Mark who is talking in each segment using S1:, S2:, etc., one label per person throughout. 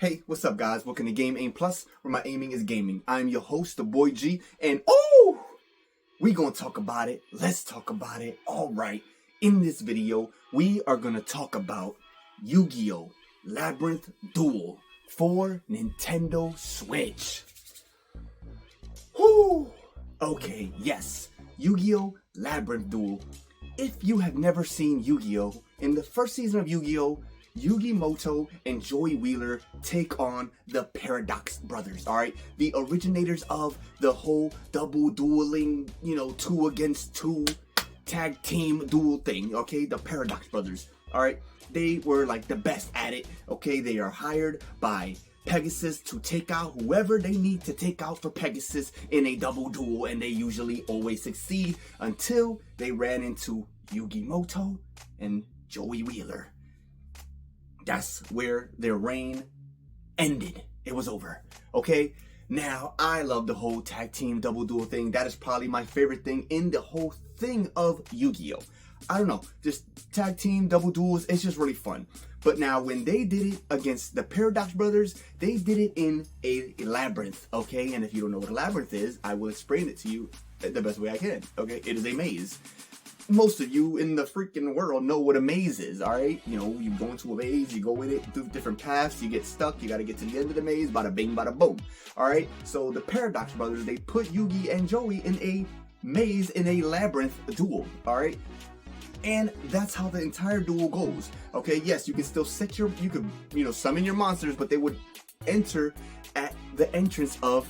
S1: Hey, what's up guys? Welcome to Game Aim Plus, where my aiming is gaming. I'm your host, the boy G, and we gonna talk about it. Let's talk about it. Alright, in this video, we are gonna talk about Yu-Gi-Oh! Labyrinth Duel for Nintendo Switch. Whoo! Okay, yes, Yu-Gi-Oh! Labyrinth Duel. If you have never seen Yu-Gi-Oh! In the first season of Yu-Gi-Oh!, Yugi Muto and Joey Wheeler take on the Paradox Brothers, alright? The originators of the whole double dueling, 2 against 2 tag team duel thing, okay? The Paradox Brothers, alright? They were like the best at it, okay? They are hired by Pegasus to take out whoever they need to take out for Pegasus in a double duel, and they usually always succeed until they ran into Yugi Muto and Joey Wheeler. That's where their reign ended. It was over. Okay? Now, I love the whole tag team double duel thing. That is probably my favorite thing in the whole thing of Yu-Gi-Oh! I don't know. Just tag team double duels. It's just really fun. But now, when they did it against the Paradox Brothers, they did it in a labyrinth. Okay? And if you don't know what a labyrinth is, I will explain it to you the best way I can. Okay? It is a maze. Most of you in the freaking world know what a maze is, alright? You go into a maze, you go in it through different paths, you get stuck, you gotta get to the end of the maze, bada bing, bada boom. Alright? So the Paradox Brothers, they put Yugi and Joey in a maze, in a labyrinth duel, alright? And that's how the entire duel goes. Okay, yes, you can still set you could, summon your monsters, but they would enter at the entrance of,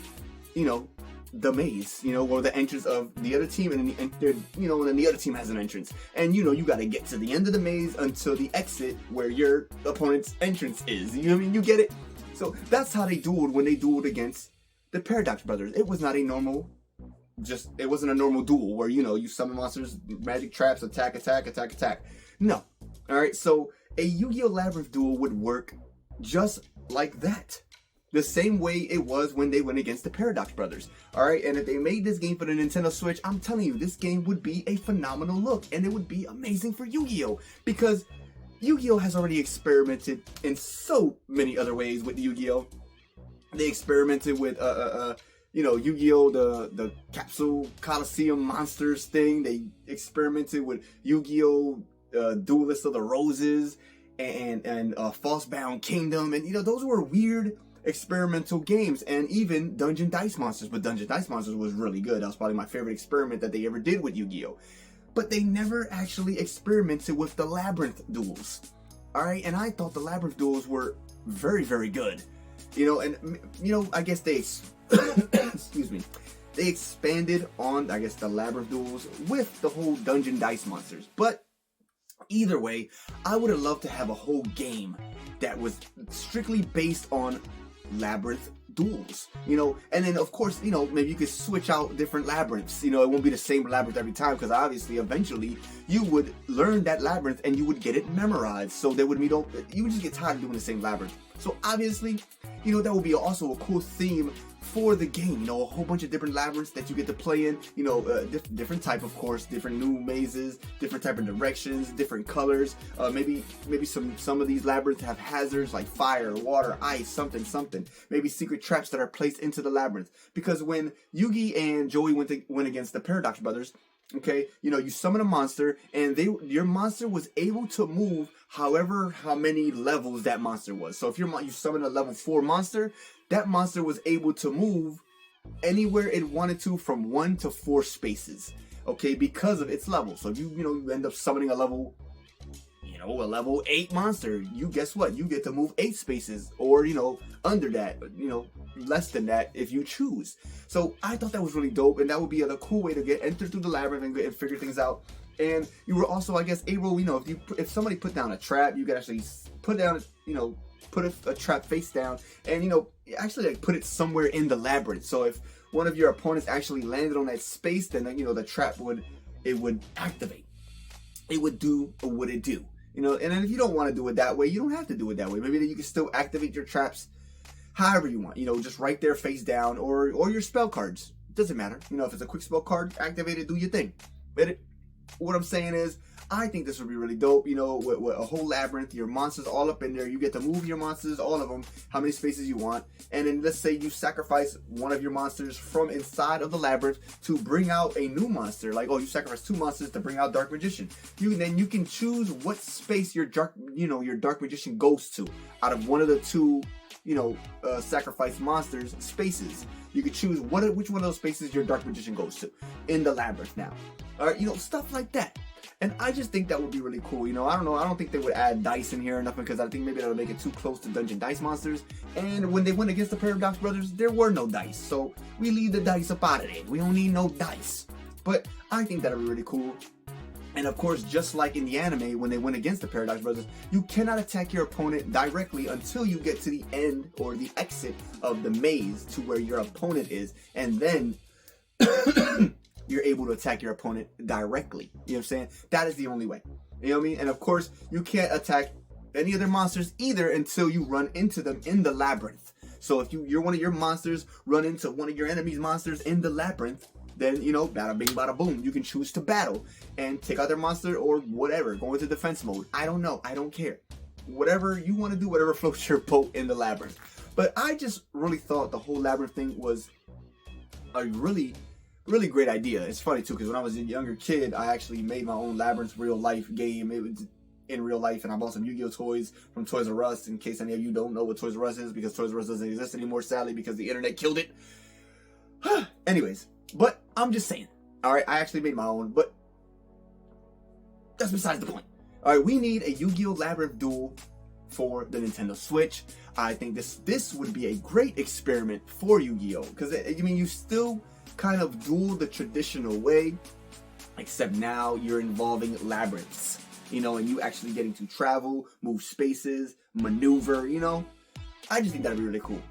S1: the maze, or the entrance of the other team, and then the other team has an entrance. And you gotta get to the end of the maze until the exit where your opponent's entrance is. You know what I mean? You get it? So that's how they dueled when they dueled against the Paradox Brothers. It was not a normal, it wasn't a normal duel where, you summon monsters, magic traps, attack. No. Alright, so a Yu-Gi-Oh! Labyrinth duel would work just like that. The same way it was when they went against the Paradox Brothers. Alright, and if they made this game for the Nintendo Switch, I'm telling you, this game would be a phenomenal look, and it would be amazing for Yu-Gi-Oh! Because Yu-Gi-Oh! Has already experimented in so many other ways with Yu-Gi-Oh! They experimented with, Yu-Gi-Oh! The Capsule Coliseum Monsters thing. They experimented with Yu-Gi-Oh! Duelist of the Roses and Falsebound Kingdom, and those were weird experimental games, and even Dungeon Dice Monsters. But Dungeon Dice Monsters was really good. That was probably my favorite experiment that they ever did with Yu-Gi-Oh! But they never actually experimented with the Labyrinth duels. Alright, and I thought the Labyrinth duels were very, very good. I guess they excuse me. They expanded on, I guess, the Labyrinth duels with the whole Dungeon Dice Monsters. But either way, I would have loved to have a whole game that was strictly based on Labyrinth duels, and then of course, maybe you could switch out different labyrinths. It won't be the same labyrinth every time, because obviously eventually you would learn that labyrinth and you would get it memorized, so you would just get tired of doing the same labyrinth. So obviously, that would be also a cool theme for the game, a whole bunch of different labyrinths that you get to play in, different type, of course, different new mazes, different type of directions, different colors, maybe some of these labyrinths have hazards like fire, water, ice, something, maybe secret traps that are placed into the labyrinth. Because when Yugi and Joey went against the Paradox Brothers, okay, you summon a monster, and your monster was able to move how many levels that monster was. So if you summon a level 4 monster, that monster was able to move anywhere it wanted to from 1 to 4 spaces, okay, because of its level. So if you end up summoning a level 8 monster, guess what? You get to move 8 spaces, or under that, less than that if you choose. So I thought that was really dope, and that would be a cool way to enter through the labyrinth and figure things out. And you were also, I guess, able, if somebody put down a trap, you could actually put down, put a trap face down, and actually put it somewhere in the labyrinth. So if one of your opponents actually landed on that space, then the trap would activate. It would do what it do. And then if you don't want to do it that way, you don't have to do it that way. Maybe you can still activate your traps however you want. Just right there face down, or your spell cards. Doesn't matter. If it's a quick spell card, activate it, do your thing. Get it? what I'm saying is, I think this would be really dope, you know, with a whole labyrinth, your monsters all up in there. You get to move your monsters, all of them, how many spaces you want. And then let's say you sacrifice one of your monsters from inside of the labyrinth to bring out a new monster. Like, oh, you sacrifice 2 monsters to bring out Dark Magician. Then you can choose what space your Dark Magician goes to out of one of the 2, sacrifice monsters spaces. You can choose which one of those spaces your Dark Magician goes to in the labyrinth now. All right, stuff like that. And I just think that would be really cool. I don't know. I don't think they would add dice in here or nothing, because I think maybe that'll make it too close to Dungeon Dice Monsters. And when they went against the Paradox Brothers, there were no dice. So we leave the dice up out of there. We don't need no dice. But I think that'll be really cool. And of course, just like in the anime, when they went against the Paradox Brothers, you cannot attack your opponent directly until you get to the end or the exit of the maze to where your opponent is. And then you're able to attack your opponent directly. You know what I'm saying? That is the only way. You know what I mean? And of course, you can't attack any other monsters either until you run into them in the labyrinth. So if you're one of your monsters, run into one of your enemy's monsters in the labyrinth, then, bada bing, bada boom. You can choose to battle and take out their monster or whatever. Go into defense mode. I don't know. I don't care. Whatever you want to do, whatever floats your boat in the labyrinth. But I just really thought the whole labyrinth thing was a really great idea. It's funny too, because when I was a younger kid, I actually made my own Labyrinth real life game. It was in real life, and I bought some Yu-Gi-Oh toys from Toys R Us, in case any of you don't know what Toys R Us is, because Toys R Us doesn't exist anymore, sadly, because the internet killed it. Anyways, but I'm just saying, alright, I actually made my own, but that's besides the point. Alright, we need a Yu-Gi-Oh Labyrinth Duel for the Nintendo Switch. I think this would be a great experiment for Yu-Gi-Oh, because you still kind of duel the traditional way, except now you're involving labyrinths, and you actually getting to travel, move spaces, maneuver, I just think that'd be really cool.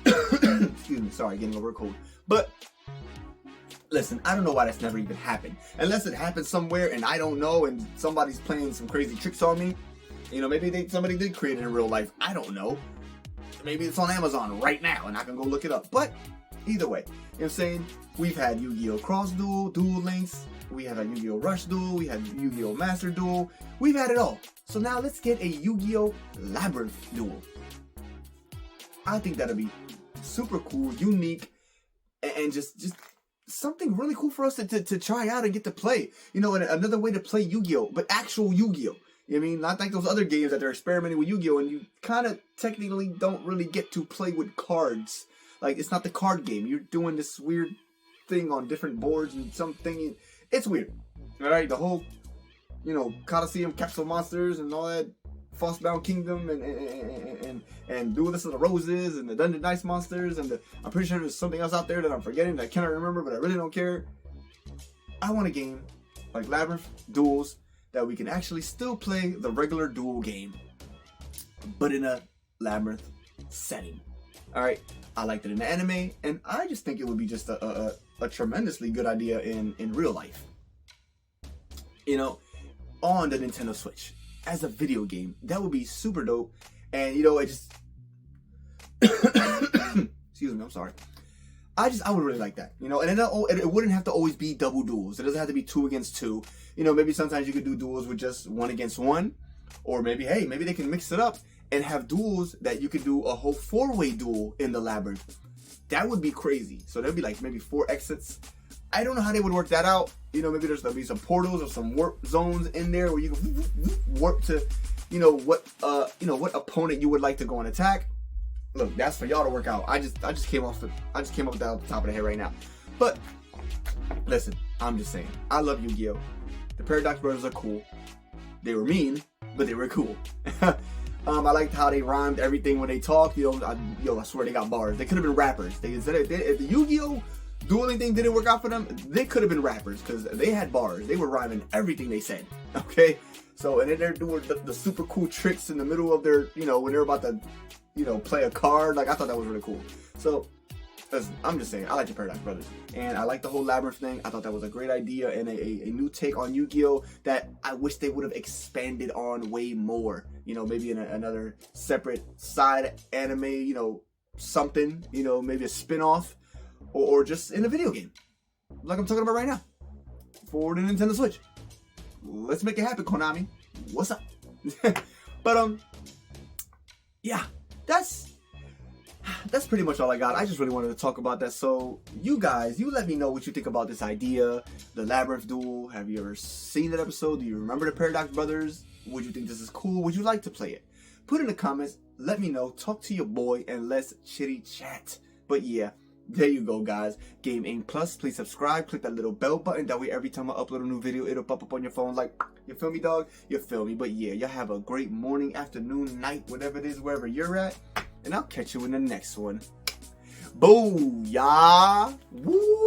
S1: Excuse me, sorry, getting over a cold. But listen, I don't know why that's never even happened. Unless it happened somewhere and I don't know, and somebody's playing some crazy tricks on me. Maybe somebody did create it in real life. I don't know. Maybe it's on Amazon right now and I can go look it up. But either way, you know what I'm saying? We've had Yu-Gi-Oh! Cross Duel, Duel Links, we had a Yu-Gi-Oh! Rush Duel, we had Yu-Gi-Oh! Master Duel, we've had it all. So now let's get a Yu-Gi-Oh! Labyrinth Duel. I think that'd be super cool, unique, and just something really cool for us to try out and get to play. And another way to play Yu-Gi-Oh! But actual Yu-Gi-Oh! You know what I mean? Not like those other games that they're experimenting with Yu-Gi-Oh! And you kind of technically don't really get to play with cards. Like, it's not the card game. You're doing this weird thing on different boards and something. It's weird. Alright, the whole, Coliseum Capsule Monsters and all that, Frostbound Kingdom and Duelist of the Roses and the Dungeon Dice Monsters and I'm pretty sure there's something else out there that I'm forgetting that I cannot remember, but I really don't care. I want a game like Labyrinth Duels that we can actually still play the regular duel game, but in a Labyrinth setting. Alright, I liked it in the anime, and I just think it would be just a tremendously good idea in real life. On the Nintendo Switch. As a video game, that would be super dope. And, it just... Excuse me, I'm sorry. I would really like that, and it wouldn't have to always be double duels. It doesn't have to be 2 against 2. Maybe sometimes you could do duels with just 1 against 1. Or maybe they can mix it up and have duels that you could do a whole 4-way duel in the labyrinth. That would be crazy. So there'd be like maybe 4 exits. I don't know how they would work that out. Maybe there'll be some portals or some warp zones in there where you can warp to, what opponent you would like to go and attack. Look, that's for y'all to work out. I just came up with that off the top of the head right now. But listen, I'm just saying, I love Yu-Gi-Oh! The Paradox Brothers are cool. They were mean, but they were cool. I liked how they rhymed everything when they talked. I swear they got bars. They could have been rappers. If the Yu-Gi-Oh! Dueling thing didn't work out for them, they could have been rappers because they had bars. They were rhyming everything they said. Okay? So, and then they're doing the super cool tricks in the middle of their, when they're about to, play a card. Like, I thought that was really cool. So, I'm just saying, I like the Paradox Brothers. And I like the whole Labyrinth thing. I thought that was a great idea and a new take on Yu-Gi-Oh! That I wish they would have expanded on way more. Maybe in another separate side anime, something, maybe a spin-off. Or just in a video game. Like I'm talking about right now. For the Nintendo Switch. let's make it happen, Konami. What's up? But yeah, that's pretty much all I got. I just really wanted to talk about that. So you guys, you let me know what you think about this idea, the Labyrinth Duel. Have you ever seen that episode? Do you remember the Paradox Brothers? Would you think this is cool? Would you like to play it? Put in the comments, let me know, talk to your boy, and let's chitty chat. But yeah, there you go, guys. Game Aim Plus, please subscribe, click that little bell button. That way every time I upload a new video, it'll pop up on your phone like, you feel me, dog? You feel me? But yeah, y'all have a great morning, afternoon, night, whatever it is, wherever you're at. And I'll catch you in the next one. Booyah! Woo!